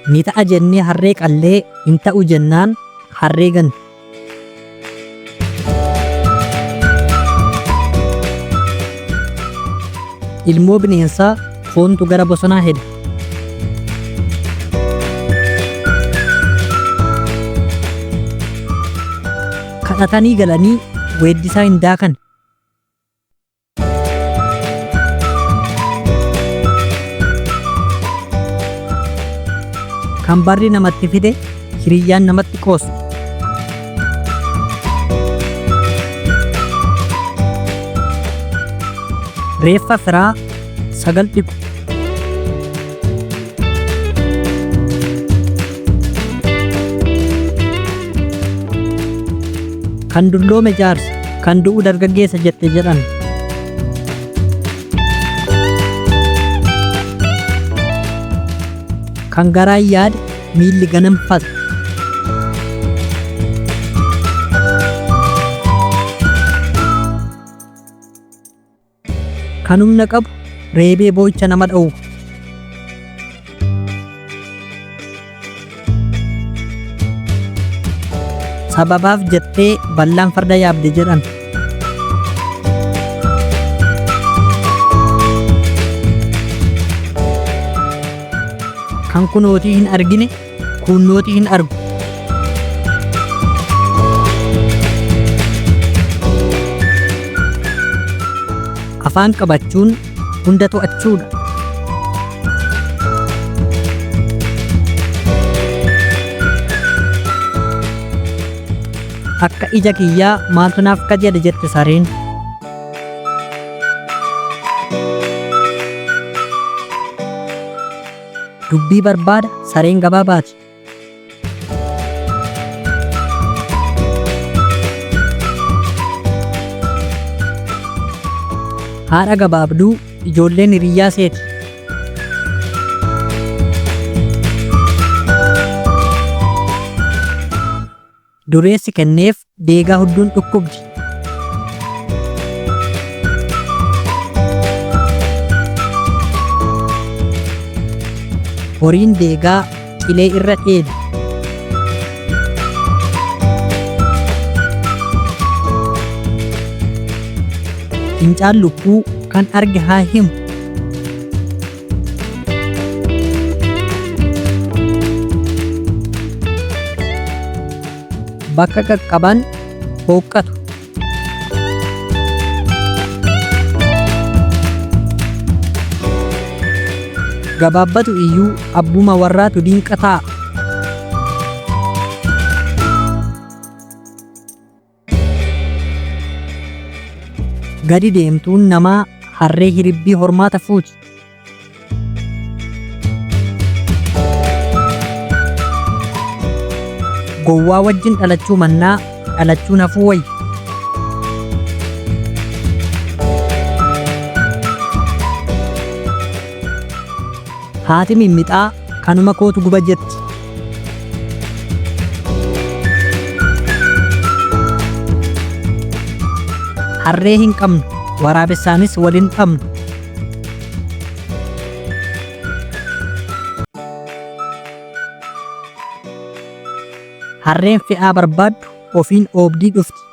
Ni ta'a jennee harree qallee hin ta'u jennaan harree ganne. Ilmoo bineensaa foontu gara bosonaa hede. Kadhatanii galanii weeddisaa hin daakan. Kan barri namatti fide hiriyyaan namatti qoosu. Reeffa firaa sagal dhiqu. Kan dulloome jaarsa, kan du'u dargaggeessa jette jedhan. Kan garaan yaade miilli ganamfata. Kan humna qabu reebee boo'icha nama dha'u. Sababaaf jettee ballaan farda yaabde jedhan. Kan kunootii hin argine kunnootii hin argu. Afaan qabachuun hunda to'achuudha. Akka ija kiyyaa maaltu naaf kajeele jette sareen. Dubbii barbaada sareen gabaabaati. Haadha gabaabduu ijoolleen hiriyyaa seeti. Dureessi kenneef deegaa hudduun dhukkubdi. Horiin deegaa qilee irra dheedu. Fincaan lubbuu kan arge haa himu. Bakka qaqqaban hooqqatu. Gabaabbatu iyyuu abbuma warraatu diinqa ta'a. Gadi deemtuun namaa harree hiribbii hormaata fuuti. Gowwaa wajjin dhalachuu mannaa dhalachuun hafuu wayya. Haati mimmixaa kanuma kootu guba jetti. Harree hin qabnu waraabessaanis waliin qabnu. Harreen fe'aa barbaaddu ofiin oobdii dhufti.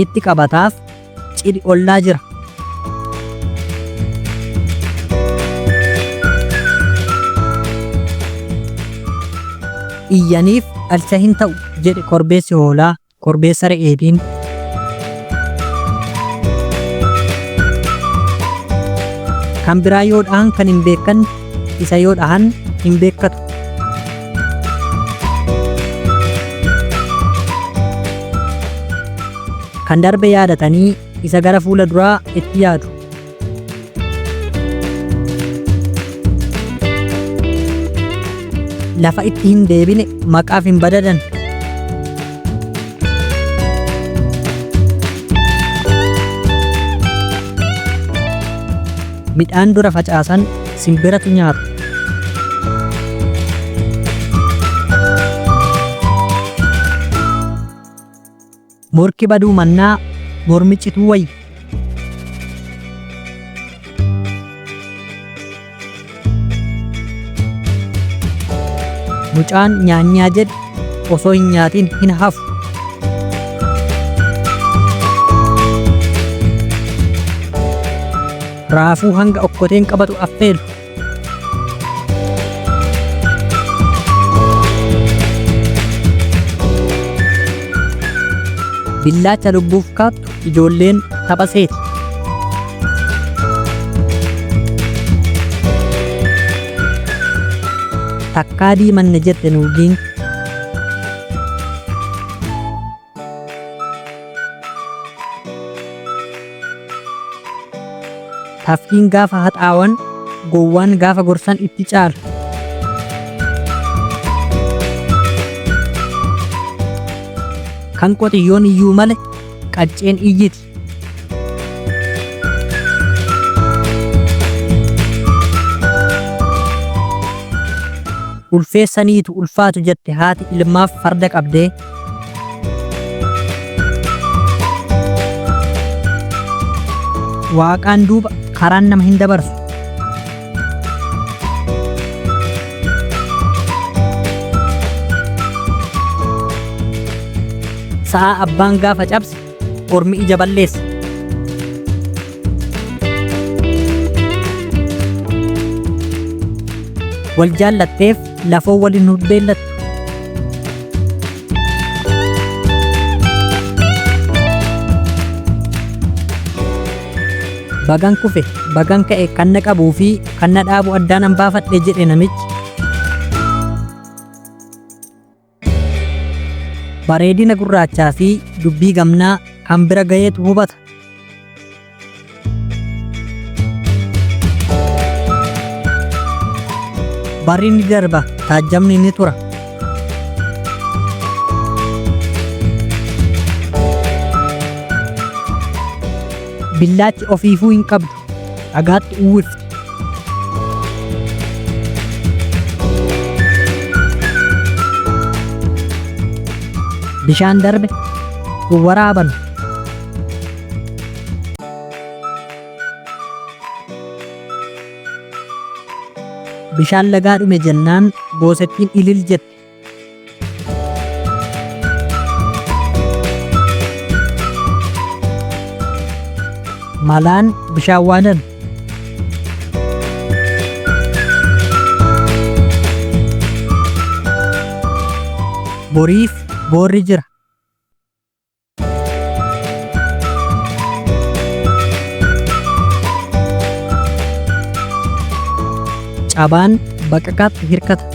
Itti qabataaf cidhi ollaa jira. Iyyaniif dhalcha hin ta'u jedhe korbeessi hoolaa korbeessa re'eetiin. Kan biraa yoo dhahan kan hin beekan isa yoo dhahan hin beekatu. Kan darbe yaadatanii isa gara fuula duraa itti yaadu. Lafa itti hin deebine maqaaf hin badadan. midhaan dura facaasan simbiratu nyaata. Morki baduu mannaa mormicituu wayya. Mucaan nyaanyaa jedhe osoo hin nyaatin hin hafu. Raafuu hanga okkoteen qabatu affeelu. Billaacha lubbuuf kaattu ijoolleen tapha seeti. Takkaa diimanne jette nuugiin. Tafkiin gaafa haxaawan gowwaan gaafa gorsan itti caala. Kan qotiyyoon iyyuu male qacceen iyyiti. Ulfeessaniitu ulfaatu jette haati ilmaaf farda qabdee. Waaqaan duuba karaan nama hin dabarsu. Sa'a abbaan gaafa cabse ormi ija balleessa. Wal jaallatteef lafoo waliin huddeellattu. Bagan kufe bagan ka'e kan na qabuu fi kan na dhaabu addaan an baafadhe jedhe namichi. Bareedina gurraachaa fi dubbii gamnaa kan bira ga'eetu hubata. Barri ni darba taajjabni ni tura. Billaachi ofiifuu hin qabdu dhagaatti uwwifti. Bishaan darbe hin waraabanu. Bishaan lagaa dhume jennaan boosettiin ilil jette. Malaan bishaan waanan. Boriif boorri jira. Cabaan baqaqaatti hirkata.